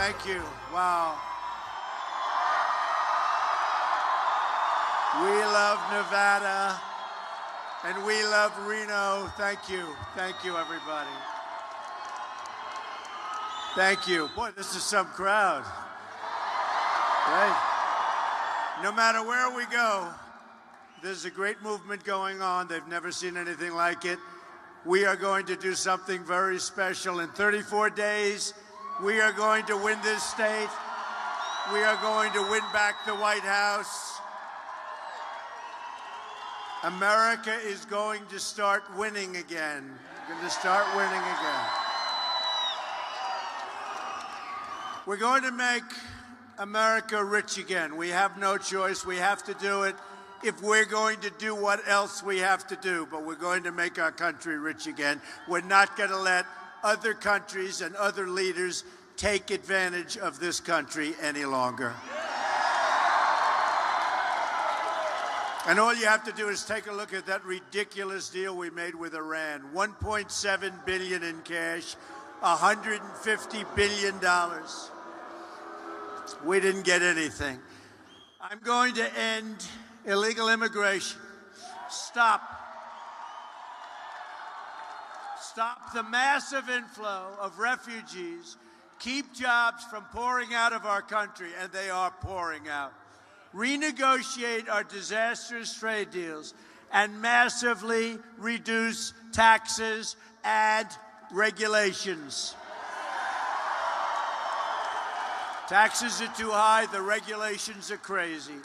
Thank you. Wow. We love Nevada, and we love Reno. Thank you. Thank you, everybody. Thank you. Boy, this is some crowd. Right? No matter where we go, there's a great movement going on. They've never seen anything like it. We are going to do something very special. In 34 days, we are going to win this state. We are going to win back the White House. America is going to start winning again. We're going to start winning again. We're going to make America rich again. We have no choice. We have to do it if we're going to do what else we have to do. But we're going to make our country rich again. We're not going to let other countries and other leaders take advantage of this country any longer. And all you have to do is take a look at that ridiculous deal we made with Iran. $1.7 billion in cash, $150 billion. We didn't get anything. I'm going to end illegal immigration. Stop the massive inflow of refugees. Keep jobs from pouring out of our country, and they are pouring out. Renegotiate our disastrous trade deals and massively reduce taxes and regulations. Taxes are too high, the regulations are crazy.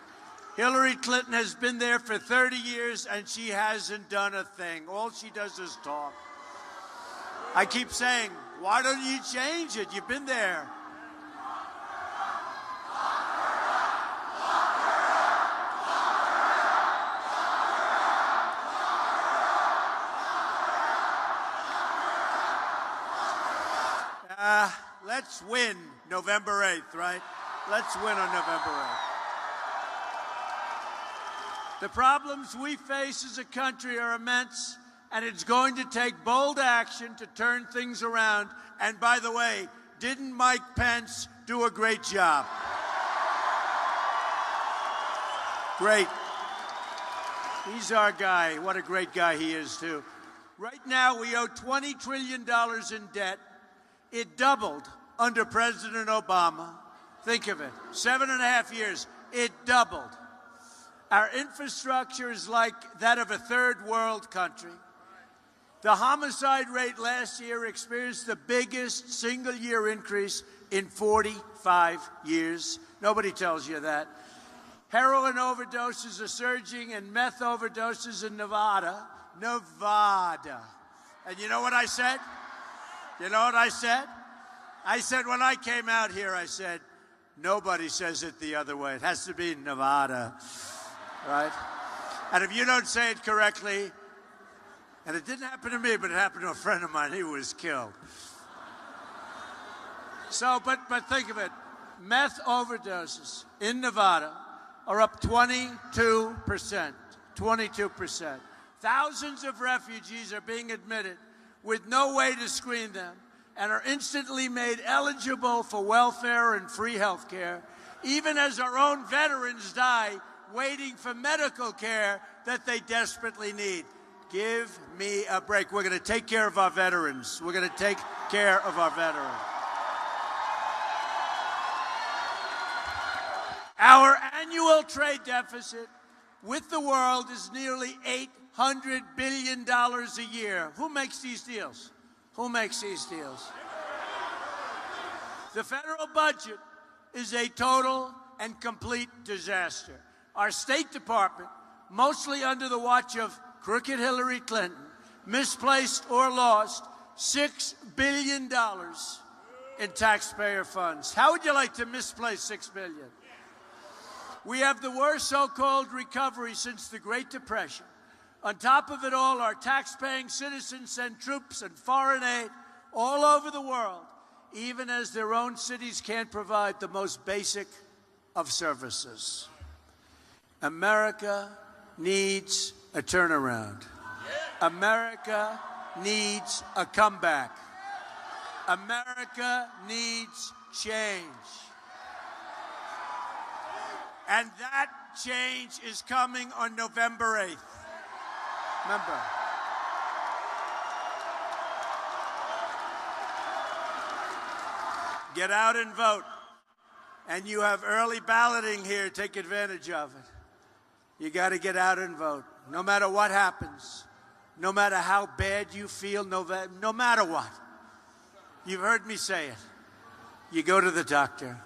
Hillary Clinton has been there for 30 years and she hasn't done a thing. All she does is talk. I keep saying, why don't you change it? You've been there. Let's win November 8th, right? Let's win on November 8th. The problems we face as a country are immense, and it's going to take bold action to turn things around. And by the way, didn't Mike Pence do a great job? Great. He's our guy. What a great guy he is, too. Right now, we owe $20 trillion in debt. It doubled under President Obama. Think of it. 7.5 years. It doubled. Our infrastructure is like that of a third world country. The homicide rate last year experienced the biggest single-year increase in 45 years. Nobody tells you that. Heroin overdoses are surging and meth overdoses in Nevada. And you know what I said? You know what I said? I said when I came out here, I said, nobody says it the other way. It has to be Nevada, right? And if you don't say it correctly, and it didn't happen to me, but it happened to a friend of mine, he was killed. So, but think of it. Meth overdoses in Nevada are up 22%. 22%. Thousands of refugees are being admitted with no way to screen them and are instantly made eligible for welfare and free health care, even as our own veterans die waiting for medical care that they desperately need. Give me a break. We're going to take care of our veterans. We're going to take care of our veterans. Our annual trade deficit with the world is nearly $800 billion a year. Who makes these deals? Who makes these deals? The federal budget is a total and complete disaster. Our State Department, mostly under the watch of crooked Hillary Clinton, misplaced or lost $6 billion in taxpayer funds. How would you like to misplace $6 billion? We have the worst so-called recovery since the Great Depression. On top of it all, our tax-paying citizens send troops and foreign aid all over the world, even as their own cities can't provide the most basic of services. America needs a turnaround. America needs a comeback. America needs change. And that change is coming on November 8th. Remember. Get out and vote. And you have early balloting here. Take advantage of it. You got to get out and vote. No matter what happens. No matter how bad you feel. No matter what. You've heard me say it. You go to the doctor.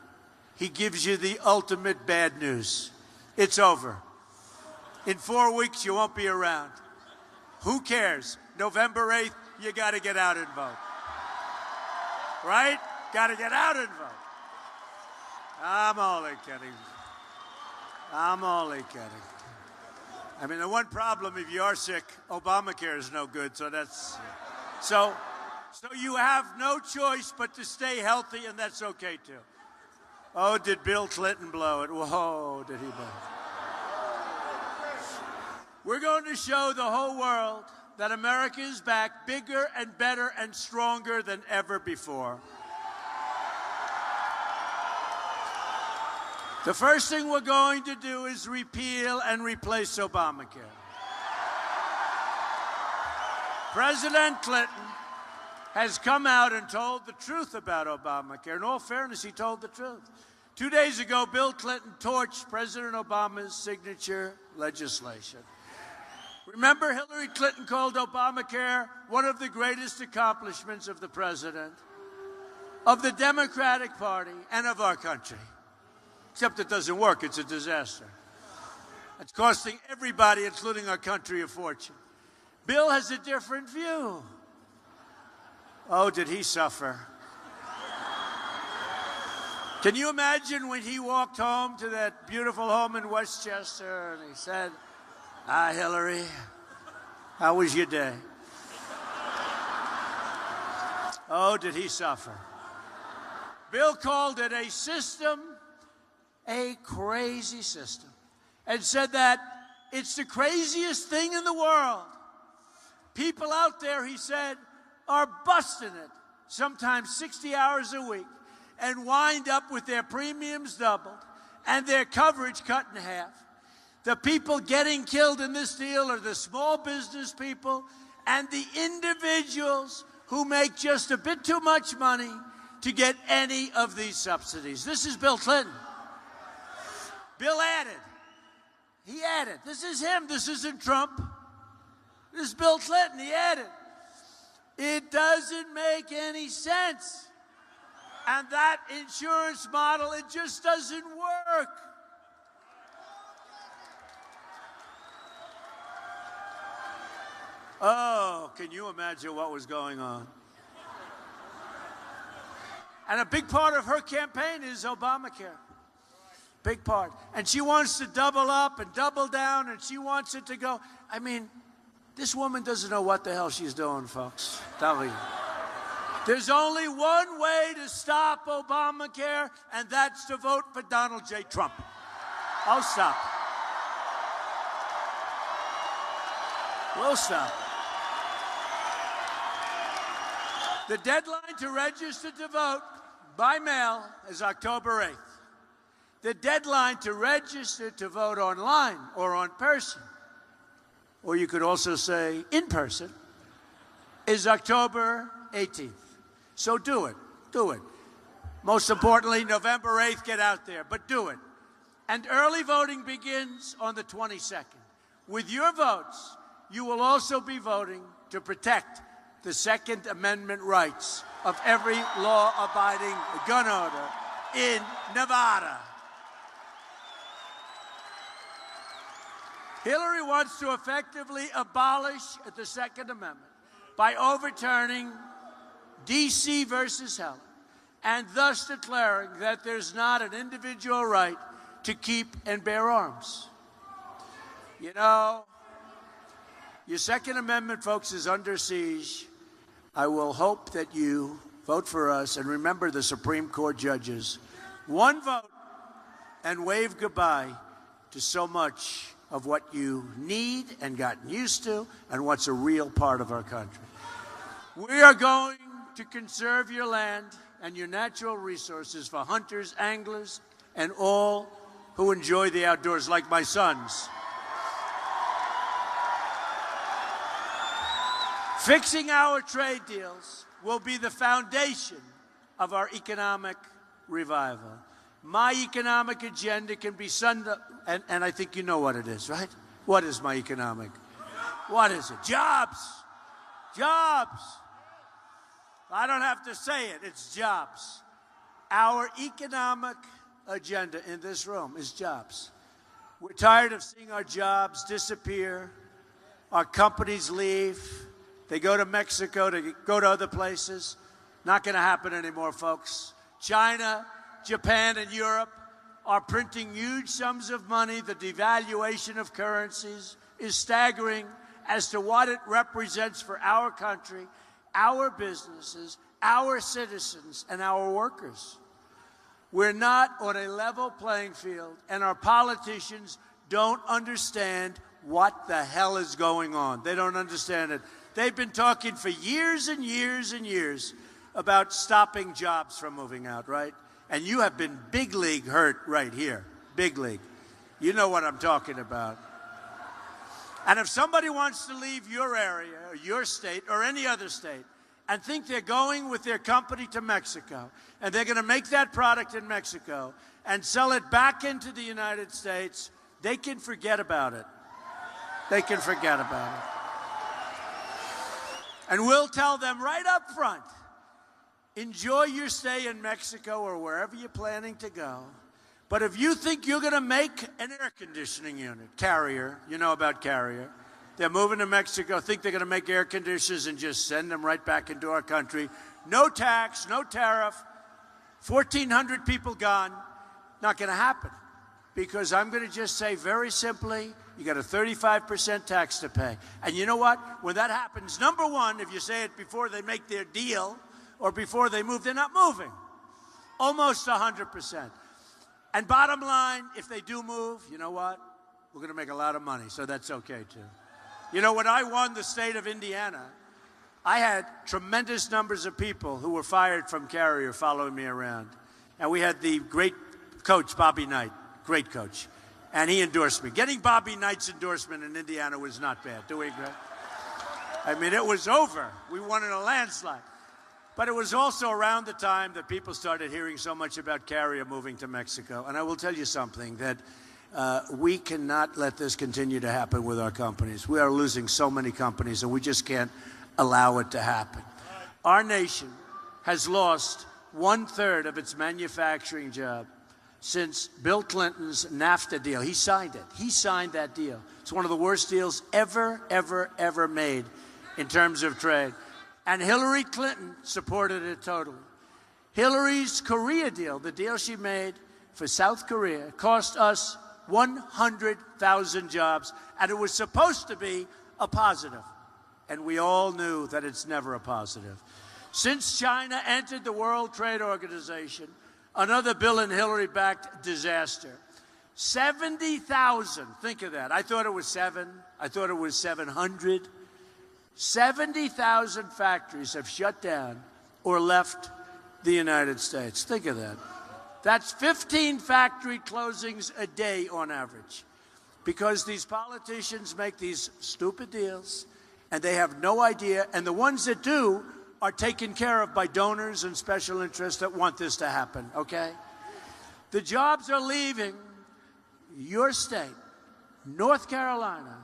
He gives you the ultimate bad news. It's over. In 4 weeks, you won't be around. Who cares? November 8th, you got to get out and vote. Right? Got to get out and vote. I'm only kidding. I'm only kidding. I mean, the one problem, if you are sick, Obamacare is no good, so that's... So you have no choice but to stay healthy, and that's okay, too. Oh, did Bill Clinton blow it? Whoa, did he blow it? We're going to show the whole world that America is back bigger and better and stronger than ever before. The first thing we're going to do is repeal and replace Obamacare. President Clinton has come out and told the truth about Obamacare. In all fairness, he told the truth. 2 days ago, Bill Clinton torched President Obama's signature legislation. Remember, Hillary Clinton called Obamacare one of the greatest accomplishments of the president, of the Democratic Party, and of our country. Except it doesn't work. It's a disaster. It's costing everybody, including our country, a fortune. Bill has a different view. Oh, did he suffer? Can you imagine when he walked home to that beautiful home in Westchester and he said, "Hi, Hillary, how was your day?" Oh, did he suffer? Bill called it a system, a crazy system, and said that it's the craziest thing in the world. People out there, he said, are busting it, sometimes 60 hours a week, and wind up with their premiums doubled and their coverage cut in half. The people getting killed in this deal are the small business people and the individuals who make just a bit too much money to get any of these subsidies. This is Bill Clinton. Bill added. He added. This is him. This isn't Trump. This is Bill Clinton. He added. It doesn't make any sense. And that insurance model, it just doesn't work. Oh, can you imagine what was going on? And a big part of her campaign is Obamacare. Big part. And she wants to double up and double down, and she wants it to go. I mean, this woman doesn't know what the hell she's doing, folks. Tell me. There's only one way to stop Obamacare, and that's to vote for Donald J. Trump. I'll stop. We'll stop. The deadline to register to vote by mail is October 8th. The deadline to register to vote online or on person, or you could also say in person, is October 18th. So do it. Do it. Most importantly, November 8th, get out there, but do it. And early voting begins on the 22nd. With your votes, you will also be voting to protect the Second Amendment rights of every law-abiding gun owner in Nevada. Hillary wants to effectively abolish the Second Amendment by overturning D.C. versus Heller, and thus declaring that there's not an individual right to keep and bear arms. You know, your Second Amendment, folks, is under siege. I will hope that you vote for us and remember the Supreme Court judges. One vote and wave goodbye to so much of what you need and gotten used to and what's a real part of our country. We are going to conserve your land and your natural resources for hunters, anglers, and all who enjoy the outdoors, like my sons. Fixing our trade deals will be the foundation of our economic revival. My economic agenda can be summed up, and I think you know what it is, right? What is my economic? What is it? Jobs. Jobs. I don't have to say it. It's jobs. Our economic agenda in this room is jobs. We're tired of seeing our jobs disappear, our companies leave. They go to Mexico, to go to other places. Not going to happen anymore, folks. China, Japan, and Europe are printing huge sums of money. The devaluation of currencies is staggering as to what it represents for our country, our businesses, our citizens, and our workers. We're not on a level playing field, and our politicians don't understand what the hell is going on. They don't understand it. They've been talking for years and years and years about stopping jobs from moving out, right? And you have been big league hurt right here. Big league. You know what I'm talking about. And if somebody wants to leave your area or your state or any other state and think they're going with their company to Mexico and they're going to make that product in Mexico and sell it back into the United States, they can forget about it. They can forget about it. And we'll tell them right up front, enjoy your stay in Mexico or wherever you're planning to go. But if you think you're going to make an air conditioning unit, Carrier, you know about Carrier, they're moving to Mexico, think they're going to make air conditioners and just send them right back into our country. No tax, no tariff, 1,400 people gone. Not going to happen. Because I'm going to just say very simply, you got a 35% tax to pay. And you know what? When that happens, number one, if you say it before they make their deal or before they move, they're not moving. Almost 100%. And bottom line, if they do move, you know what? We're going to make a lot of money, so that's okay, too. You know, when I won the state of Indiana, I had tremendous numbers of people who were fired from Carrier following me around. And we had the great coach, Bobby Knight, great coach. And he endorsed me. Getting Bobby Knight's endorsement in Indiana was not bad. Do we agree? I mean, it was over. We won in a landslide. But it was also around the time that people started hearing so much about Carrier moving to Mexico. And I will tell you something, that we cannot let this continue to happen with our companies. We are losing so many companies, and we just can't allow it to happen. Our nation has lost 1/3 of its manufacturing job since Bill Clinton's NAFTA deal. He signed it. He signed that deal. It's one of the worst deals ever made in terms of trade. And Hillary Clinton supported it totally. Hillary's Korea deal, the deal she made for South Korea, cost us 100,000 jobs, and it was supposed to be a positive. And we all knew that it's never a positive. Since China entered the World Trade Organization, another Bill and Hillary-backed disaster. 70,000, think of that. I thought it was 7. I thought it was 700. 70,000 factories have shut down or left the United States. Think of that. That's 15 factory closings a day on average. Because these politicians make these stupid deals, and they have no idea, and the ones that do are taken care of by donors and special interests that want this to happen, okay? The jobs are leaving your state, North Carolina,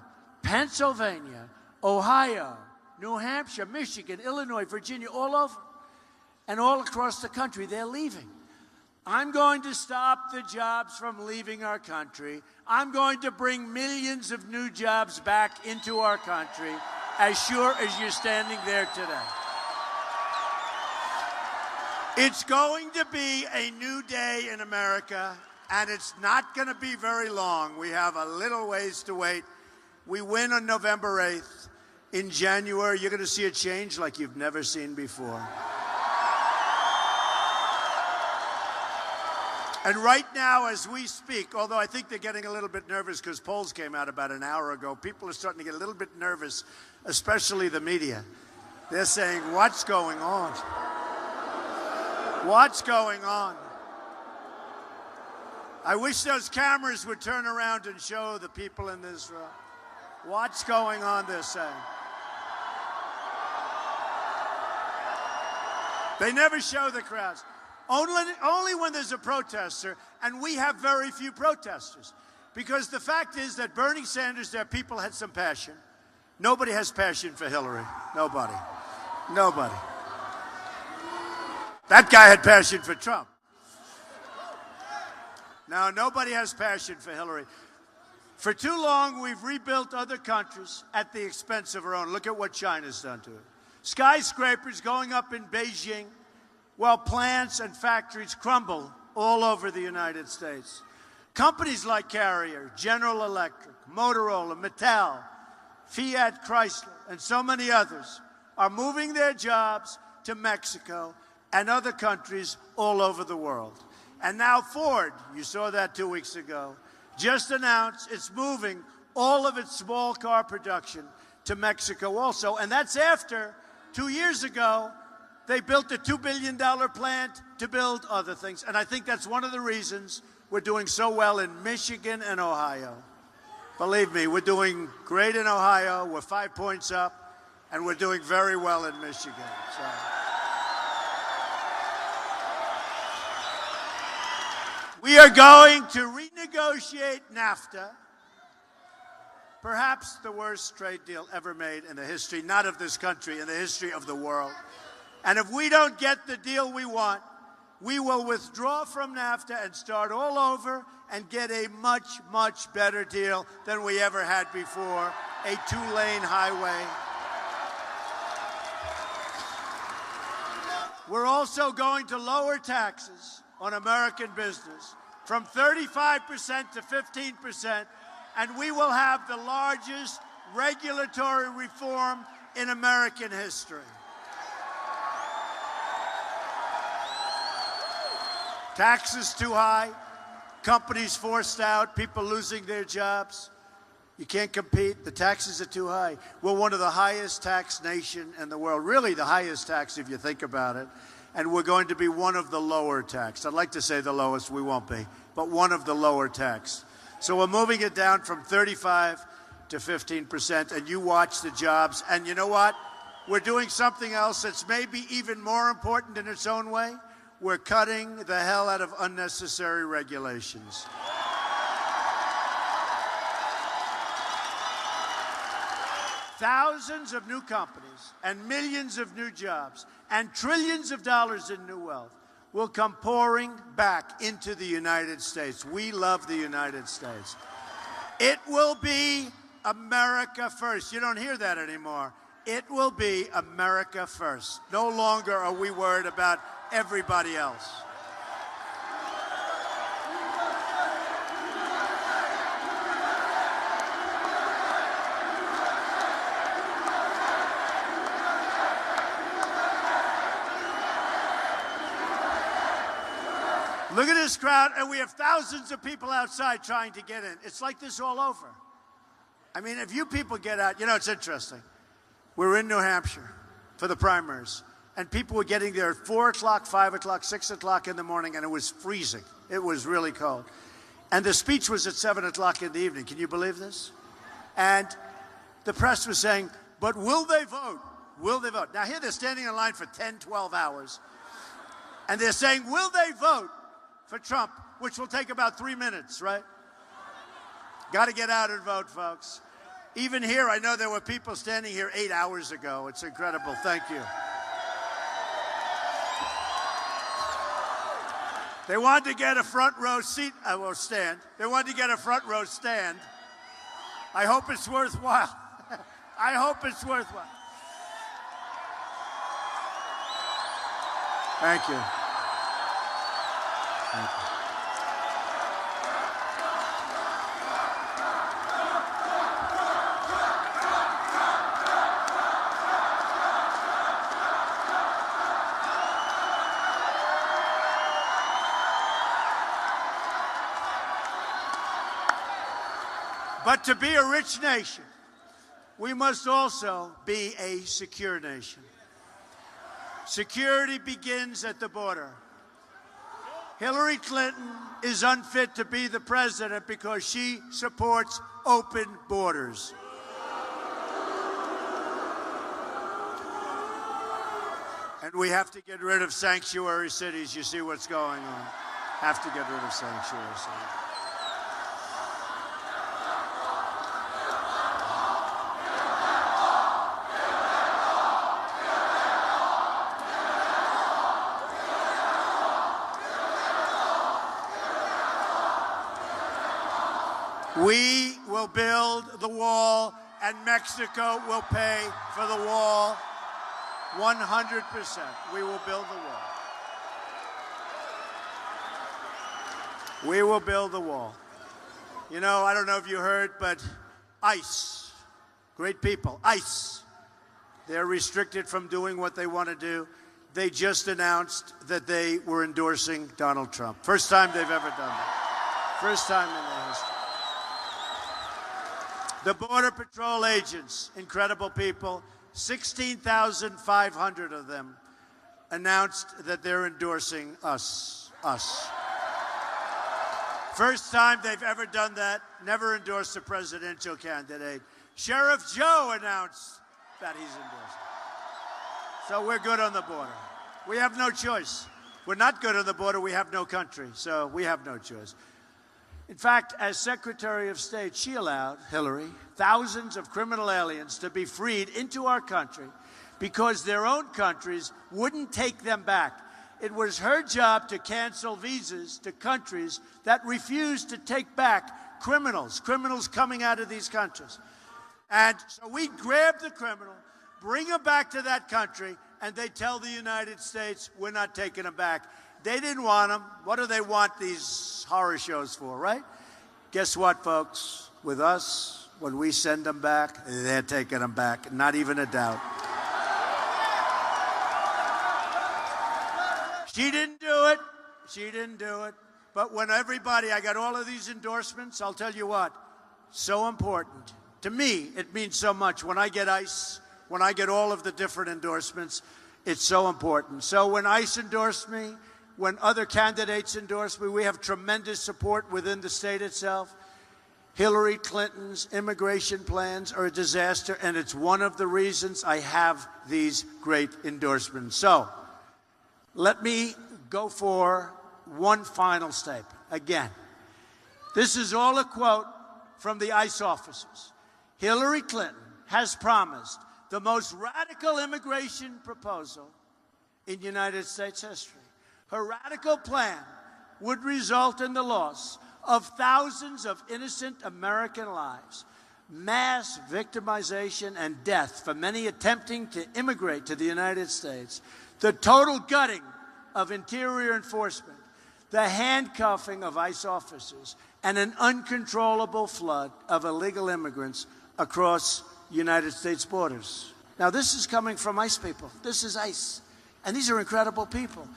Pennsylvania, Ohio, New Hampshire, Michigan, Illinois, Virginia, all over, and all across the country. They're leaving. I'm going to stop the jobs from leaving our country. I'm going to bring millions of new jobs back into our country, as sure as you're standing there today. It's going to be a new day in America, and it's not going to be very long. We have a little ways to wait. We win on November 8th. In January, you're going to see a change like you've never seen before. And right now, as we speak, although I think they're getting a little bit nervous because polls came out about an hour ago, people are starting to get a little bit nervous, especially the media. They're saying, what's going on? What's going on? I wish those cameras would turn around and show the people in this room. What's going on, they're saying. They never show the crowds. Only when there's a protester, and we have very few protesters. Because the fact is that Bernie Sanders, their people had some passion. Nobody has passion for Hillary. Nobody. Nobody. That guy had passion for Trump. Now, nobody has passion for Hillary. For too long, we've rebuilt other countries at the expense of our own. Look at what China's done to it. Skyscrapers going up in Beijing, while plants and factories crumble all over the United States. Companies like Carrier, General Electric, Motorola, Mattel, Fiat Chrysler, and so many others are moving their jobs to Mexico and other countries all over the world. And now Ford, you saw that 2 weeks ago, just announced it's moving all of its small car production to Mexico also. And that's after 2 years ago, they built a $2 billion plant to build other things. And I think that's one of the reasons we're doing so well in Michigan and Ohio. Believe me, we're doing great in Ohio. We're 5 points up, and we're doing very well in Michigan. So. We are going to renegotiate NAFTA, perhaps the worst trade deal ever made in the history, not of this country, in the history of the world. And if we don't get the deal we want, we will withdraw from NAFTA and start all over and get a much, much better deal than we ever had before, a two-lane highway. We're also going to lower taxes on American business from 35% to 15%, and we will have the largest regulatory reform in American history. Taxes too high, companies forced out, people losing their jobs. You can't compete. The taxes are too high. We're one of the highest taxed nation in the world, really the highest tax if you think about it. And we're going to be one of the lower taxed. I'd like to say the lowest, we won't be, but one of the lower taxed. So we're moving it down from 35 to 15%, and you watch the jobs. And you know what? We're doing something else that's maybe even more important in its own way. We're cutting the hell out of unnecessary regulations. Thousands of new companies and millions of new jobs and trillions of dollars in new wealth will come pouring back into the United States. We love the United States. It will be America first. You don't hear that anymore. It will be America first. No longer are we worried about everybody else. Look at this crowd, and we have thousands of people outside trying to get in. It's like this all over. I mean, if you people get out, you know, it's interesting. We're in New Hampshire for the primaries, and people were getting there at 4 o'clock, 5 o'clock, 6 o'clock in the morning, and it was freezing. It was really cold. And the speech was at 7 o'clock in the evening. Can you believe this? And the press was saying, but will they vote? Will they vote? Now, here they're standing in line for 10, 12 hours, and they're saying, will they vote for Trump, which will take about 3 minutes, right? Got to get out and vote, folks. Even here, I know there were people standing here 8 hours ago. It's incredible. Thank you. They wanted to get a front row seat, stand. They wanted to get a front row stand. I hope it's worthwhile. I hope it's worthwhile. Thank you. Thank you. But to be a rich nation, we must also be a secure nation. Security begins at the border. Hillary Clinton is unfit to be the president because she supports open borders. And we have to get rid of sanctuary cities. You see what's going on. Have to get rid of sanctuary cities. We will build the wall, and Mexico will pay for the wall 100%. We will build the wall. We will build the wall. You know, I don't know if you heard, but ICE, great people, ICE, they're restricted from doing what they want to do. They just announced that they were endorsing Donald Trump. First time they've ever done that. First time in their history. The Border Patrol agents, incredible people, 16,500 of them announced that they're endorsing us. First time they've ever done that, never endorsed a presidential candidate. Sheriff Joe announced that he's endorsing. So we're good on the border. We have no choice. We're not good on the border, we have no country, so we have no choice. In fact, as Secretary of State, she allowed, Hillary, thousands of criminal aliens to be freed into our country because their own countries wouldn't take them back. It was her job to cancel visas to countries that refused to take back criminals coming out of these countries. And so we grab the criminal, bring him back to that country, and they tell the United States, we're not taking him back. They didn't want them. What do they want these horror shows for, right? Guess what, folks? With us, when we send them back, they're taking them back. Not even a doubt. She didn't do it. She didn't do it. But when everybody, I got all of these endorsements, I'll tell you what, so important. To me, it means so much. When I get ICE, when I get all of the different endorsements, it's so important. So when ICE endorsed me, when other candidates endorse me, we have tremendous support within the state itself. Hillary Clinton's immigration plans are a disaster, and it's one of the reasons I have these great endorsements. So let me go for one final statement. Again, this is all a quote from the ICE officers. Hillary Clinton has promised the most radical immigration proposal in United States history. Her radical plan would result in the loss of thousands of innocent American lives, mass victimization and death for many attempting to immigrate to the United States, the total gutting of interior enforcement, the handcuffing of ICE officers, and an uncontrollable flood of illegal immigrants across United States borders. Now, this is coming from ICE people. This is ICE. And these are incredible people.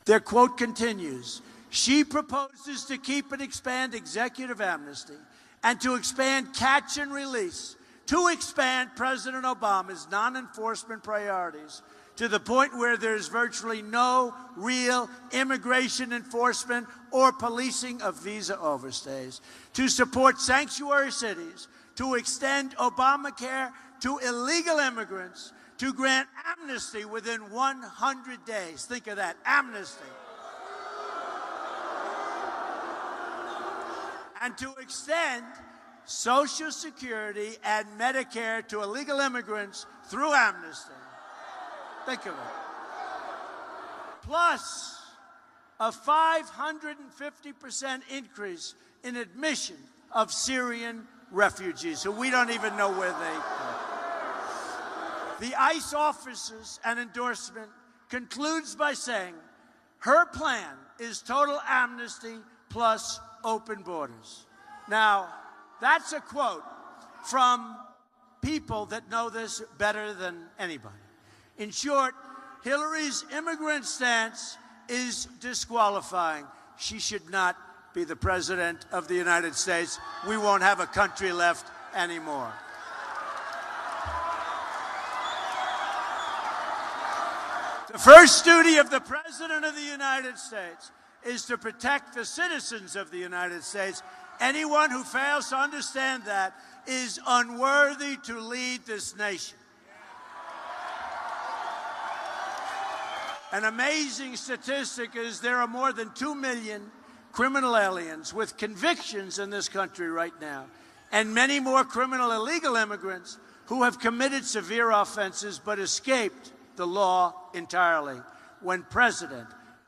Their quote continues, she proposes to keep and expand executive amnesty and to expand catch and release, to expand President Obama's non-enforcement priorities to the point where there's virtually no real immigration enforcement or policing of visa overstays, to support sanctuary cities, to extend Obamacare to illegal immigrants, to grant amnesty within 100 days. Think of that, amnesty. And to extend Social Security and Medicare to illegal immigrants through amnesty. Think of it. Plus a 550% increase in admission of Syrian refugees who we don't even know where they go. The ICE officers and endorsement concludes by saying her plan is total amnesty plus open borders. Now, that's a quote from people that know this better than anybody. In short, Hillary's immigrant stance is disqualifying. She should not be the president of the United States. We won't have a country left anymore. The first duty of the President of the United States is to protect the citizens of the United States. Anyone who fails to understand that is unworthy to lead this nation. An amazing statistic is there are more than 2 million criminal aliens with convictions in this country right now, and many more criminal illegal immigrants who have committed severe offenses but escaped the law entirely. When president,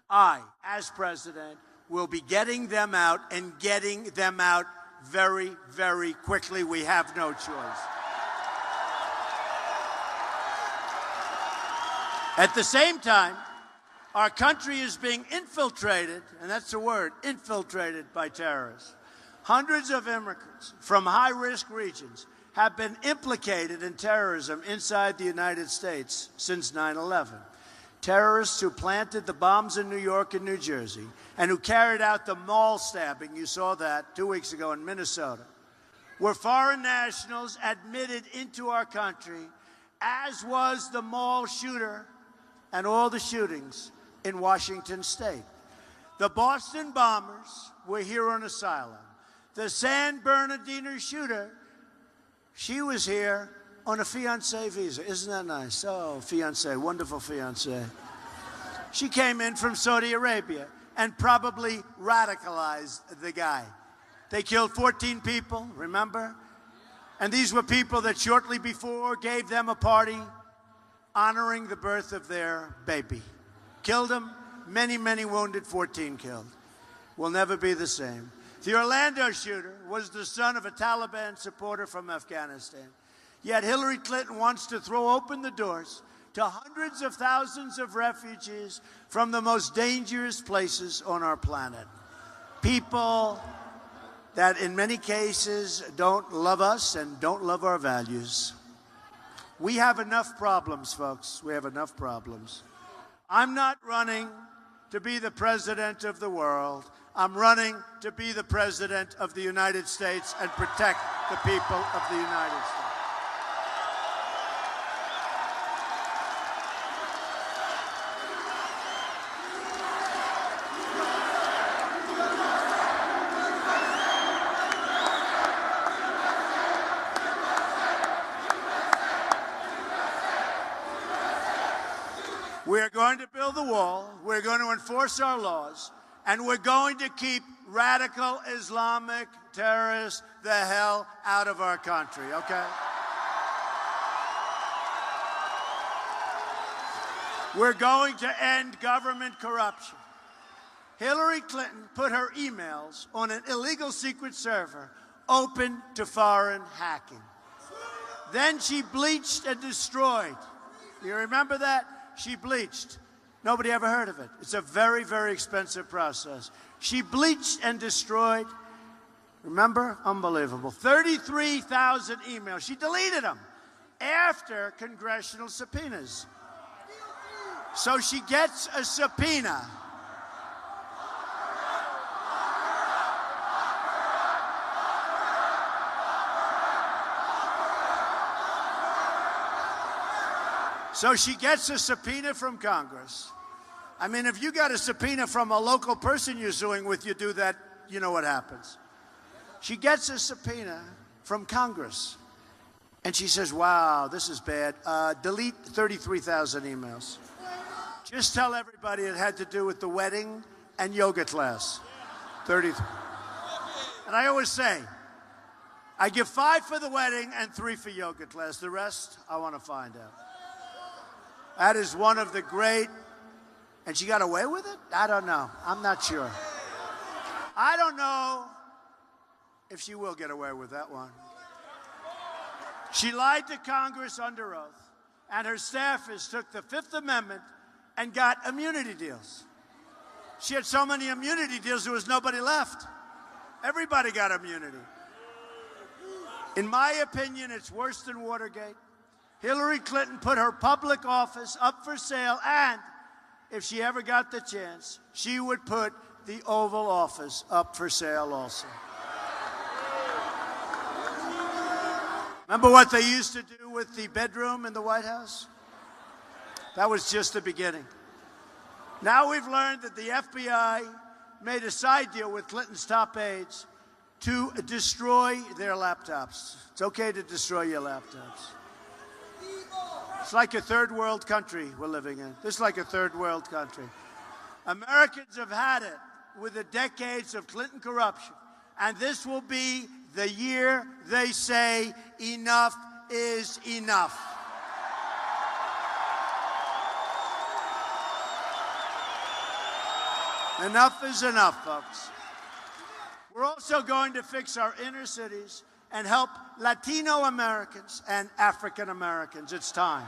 I, as president, will be getting them out and getting them out very, very quickly. We have no choice. At the same time, our country is being infiltrated, and that's the word, infiltrated by terrorists. Hundreds of immigrants from high-risk regions have been implicated in terrorism inside the United States since 9/11. Terrorists who planted the bombs in New York and New Jersey and who carried out the mall stabbing, you saw that 2 weeks ago in Minnesota, were foreign nationals admitted into our country, as was the mall shooter and all the shootings in Washington State. The Boston bombers were here on asylum. The San Bernardino shooter, she was here on a fiancé visa. Isn't that nice? Oh, fiancé, wonderful fiancé. She came in from Saudi Arabia and probably radicalized the guy. They killed 14 people, remember? And these were people that shortly before gave them a party honoring the birth of their baby. Killed them, many, many wounded, 14 killed. Will never be the same. The Orlando shooter was the son of a Taliban supporter from Afghanistan. Yet Hillary Clinton wants to throw open the doors to hundreds of thousands of refugees from the most dangerous places on our planet. People that in many cases don't love us and don't love our values. We have enough problems, folks. We have enough problems. I'm not running to be the president of the world. I'm running to be the president of the United States and protect the people of the United States. We're going to build the wall, we're going to enforce our laws, and we're going to keep radical Islamic terrorists the hell out of our country, okay? We're going to end government corruption. Hillary Clinton put her emails on an illegal secret server open to foreign hacking. Then she bleached and destroyed. You remember that? She bleached. Nobody ever heard of it. It's a very, very expensive process. She bleached and destroyed, remember? Unbelievable. 33,000 emails. She deleted them after congressional subpoenas. So she gets a subpoena. So she gets a subpoena from Congress. I mean, if you got a subpoena from a local person you're suing with, you do that, you know what happens. She gets a subpoena from Congress. And she says, wow, this is bad. Delete 33,000 emails. Just tell everybody it had to do with the wedding and yoga class. 30. And I always say, I give 5 for the wedding and 3 for yoga class. The rest, I want to find out. That is one of the great, and she got away with it? I don't know. I'm not sure. I don't know if she will get away with that one. She lied to Congress under oath, and her staffers took the Fifth Amendment and got immunity deals. She had so many immunity deals, there was nobody left. Everybody got immunity. In my opinion, it's worse than Watergate. Hillary Clinton put her public office up for sale, and if she ever got the chance, she would put the Oval Office up for sale also. Remember what they used to do with the bedroom in the White House? That was just the beginning. Now we've learned that the FBI made a side deal with Clinton's top aides to destroy their laptops. It's okay to destroy your laptops. It's like a third world country we're living in. This is like a third world country. Americans have had it with the decades of Clinton corruption, and this will be the year they say enough is enough. Enough is enough, folks. We're also going to fix our inner cities and help Latino Americans and African Americans. It's time.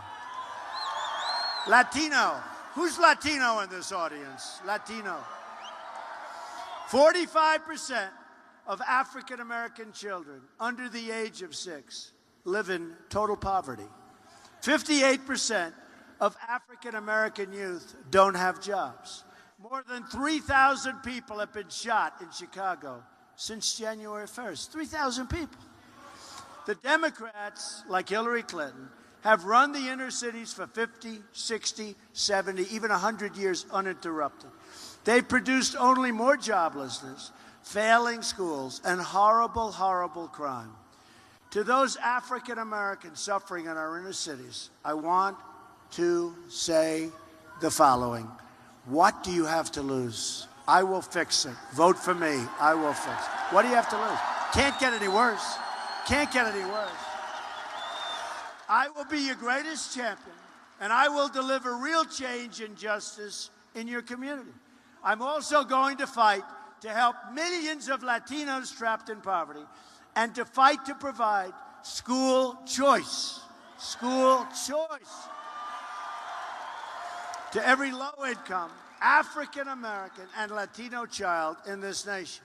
Latino. Who's Latino in this audience? Latino. 45% of African American children under the age of 6 live in total poverty. 58% of African American youth don't have jobs. More than 3,000 people have been shot in Chicago since January 1st. 3,000 people. The Democrats, like Hillary Clinton, have run the inner cities for 50, 60, 70, even 100 years uninterrupted. They've produced only more joblessness, failing schools, and horrible, horrible crime. To those African Americans suffering in our inner cities, I want to say the following. What do you have to lose? I will fix it. Vote for me. I will fix it. What do you have to lose? Can't get any worse. Can't get any worse. I will be your greatest champion, and I will deliver real change and justice in your community. I'm also going to fight to help millions of Latinos trapped in poverty and to fight to provide school choice. School choice. To every low-income, African-American, and Latino child in this nation.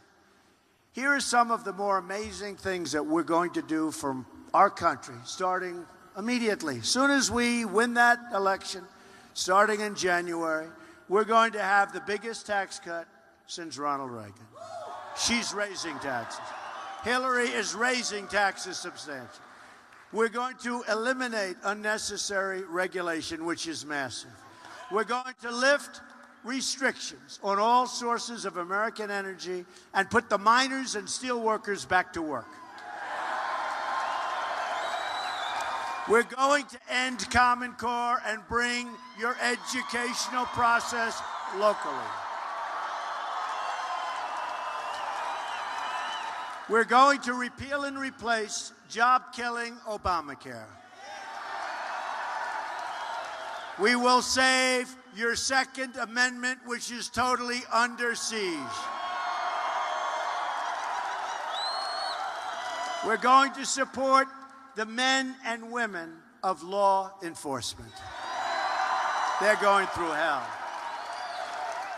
Here are some of the more amazing things that we're going to do from our country, starting immediately. As soon as we win that election, starting in January, we're going to have the biggest tax cut since Ronald Reagan. She's raising taxes. Hillary is raising taxes substantially. We're going to eliminate unnecessary regulation, which is massive. We're going to lift restrictions on all sources of American energy and put the miners and steel workers back to work. We're going to end Common Core and bring your educational process locally. We're going to repeal and replace job-killing Obamacare. We will save your Second Amendment, which is totally under siege. We're going to support the men and women of law enforcement. They're going through hell.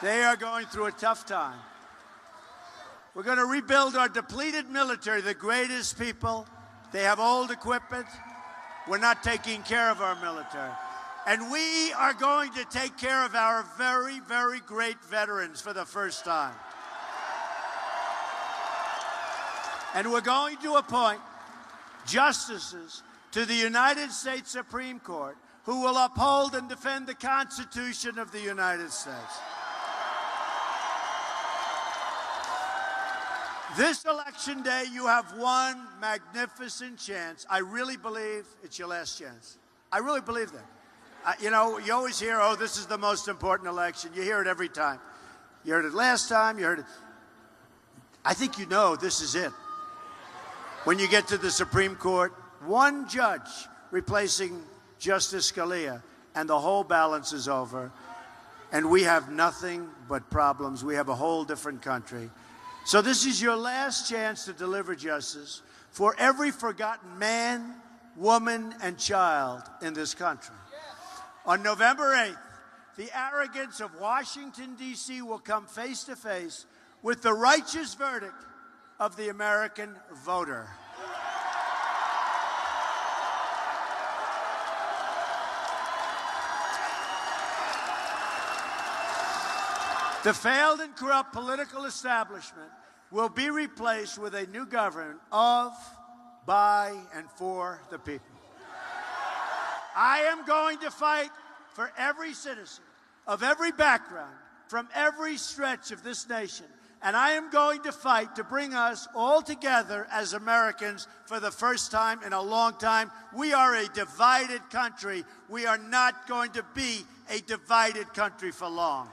They are going through a tough time. We're going to rebuild our depleted military, the greatest people. They have old equipment. We're not taking care of our military. And we are going to take care of our very, very great veterans for the first time. And we're going to appoint justices to the United States Supreme Court who will uphold and defend the Constitution of the United States. This election day, you have one magnificent chance. I really believe it's your last chance. I really believe that. You know, you always hear, oh, this is the most important election. You hear it every time. You heard it last time. You heard it. I think you know this is it. When you get to the Supreme Court, one judge replacing Justice Scalia, and the whole balance is over. And we have nothing but problems. We have a whole different country. So this is your last chance to deliver justice for every forgotten man, woman, and child in this country. On November 8th, the arrogance of Washington, D.C. will come face to face with the righteous verdict of the American voter. The failed and corrupt political establishment will be replaced with a new government of, by, and for the people. I am going to fight for every citizen of every background, from every stretch of this nation, And I am going to fight to bring us all together as Americans for the first time in a long time. We are a divided country. We are not going to be a divided country for long.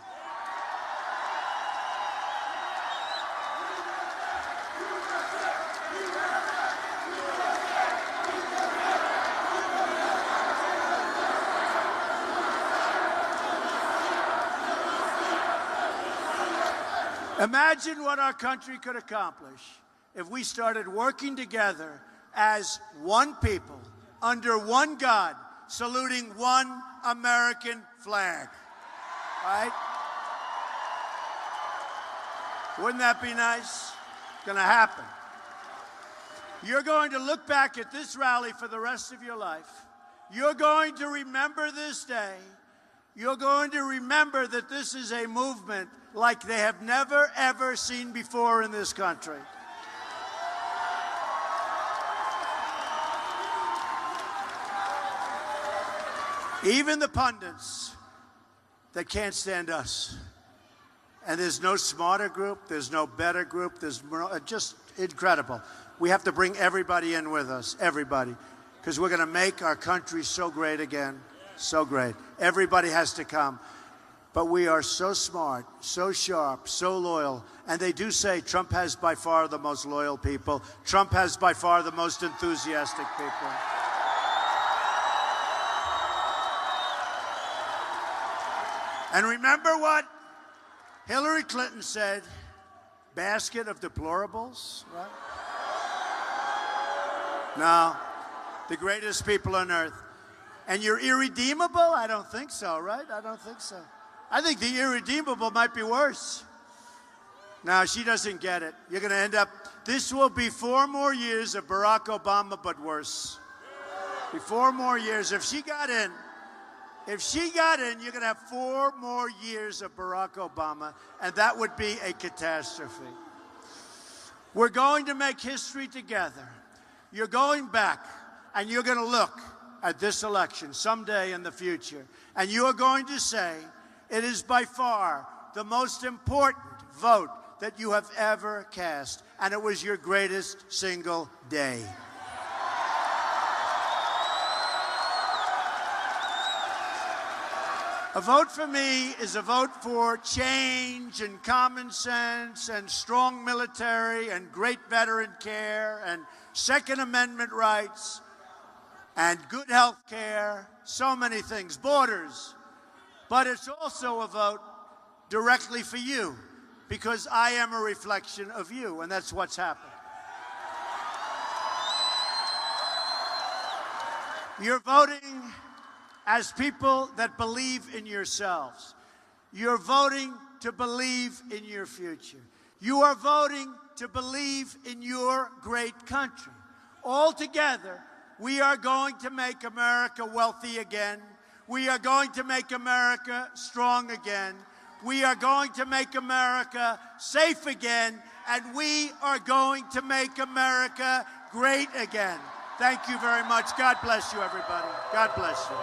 Imagine what our country could accomplish if we started working together as one people, under one God, saluting one American flag, right? Wouldn't that be nice? It's going to happen. You're going to look back at this rally for the rest of your life. You're going to remember this day. You're going to remember that this is a movement like they have never, ever seen before in this country. Even the pundits that can't stand us. And there's no smarter group, there's no better group, there's just incredible. We have to bring everybody in with us, everybody, because we're going to make our country so great again, so great. Everybody has to come. But we are so smart, so sharp, so loyal. And they do say Trump has by far the most loyal people. Trump has by far the most enthusiastic people. And remember what Hillary Clinton said, basket of deplorables, right? No, the greatest people on earth. And you're irredeemable? I don't think so, right? I don't think so. I think the irredeemable might be worse. Now, she doesn't get it. You're going to end up, this will be 4 more years of Barack Obama, but worse. Be 4 more years. If she got in, you're going to have 4 more years of Barack Obama, and that would be a catastrophe. We're going to make history together. You're going back, and you're going to look at this election someday in the future, and you are going to say, it is by far the most important vote that you have ever cast, and it was your greatest single day. A vote for me is a vote for change and common sense and strong military and great veteran care and Second Amendment rights and good health care, so many things, borders. But it's also a vote directly for you, because I am a reflection of you, and that's what's happened. You're voting as people that believe in yourselves. You're voting to believe in your future. You are voting to believe in your great country. All together, we are going to make America wealthy again. We are going to make America strong again. We are going to make America safe again. And we are going to make America great again. Thank you very much. God bless you, everybody. God bless you.